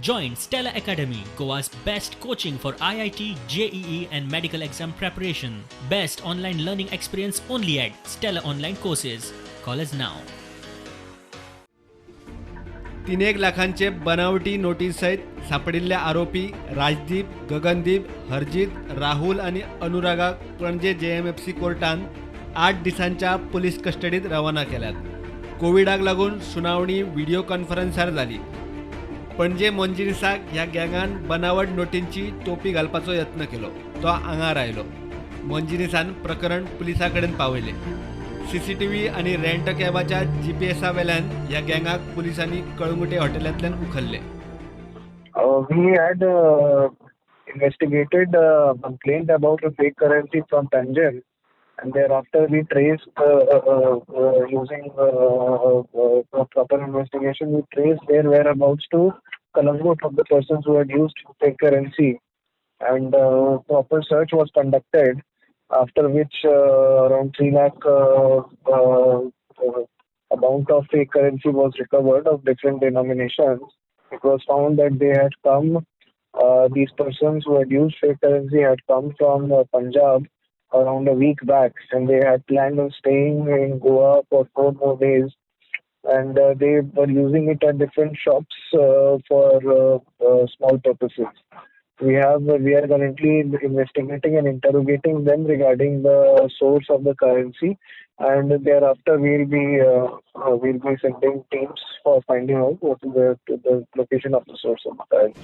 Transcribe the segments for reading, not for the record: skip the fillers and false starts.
Join Stella Academy, Goa's best coaching for IIT, JEE and medical exam preparation. Best online learning experience only at Stella Online Courses. Call us now. 3 लाखांचे बनावटी नोटीससहित सापडिल्ल्या आरोपी राजदीप, गगनदीप, हरजित, राहुल आणि अनुरागा Panaji JMFC कोर्टान 8 दिसांच्या police कस्टडीत रवाना केल्यात. कोविडाक लागून सुनावणी व्हिडिओ कॉन्फरन्सार जाली. पणजे मंजिरीसाक ह्या गँगान बनावट नोटींची टोपी घालपाचो यत्न केलो. तो आंगार आयलो. मंजिरीसान प्रकरण पुलिसाकडेन पावयले. CCTV आणि रेंट कॅबाच्या GPS वेल्यान ह्या गँगाक पुलिसांनी Calangute हॉटेलांतल्यान उखल्ले. We had investigated a complaint about a fake currency from Panaji, and thereafter we traced using proper investigation, we traced their whereabouts to Calangute of the persons who had used fake currency, and proper search was conducted, after which around 3 lakh amount of fake currency was recovered of different denominations. It was found that they had come, these persons who had used fake currency had come from Punjab around a week back, and they had planned on staying in Goa for 4 more days, and they were using it at different shops for small purposes. We are currently investigating and interrogating them regarding the source of the currency, and thereafter we'll be sending teams for finding out what is the location of the source of the currency.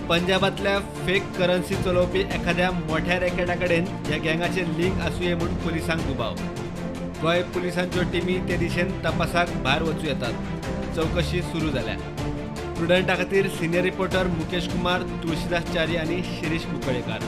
पंजाबातल्या fake currency चलोवपी एखाद्या मोठ्या रॅकेटाकडेन ह्या गँगाचे link आसूये म्हूण पुलिसांक दुबाव. गोंय पुलिसांच्यो टीमी ते दिशेन तपासाक भायर वचूं येतात. चौकशी सुरू जाल्या. प्रुडंटा खातीर सिनियर रिपोर्टर मुकेश कुमार, तुळशीदास च्यारी आनी शिरीष कुंकळेकार.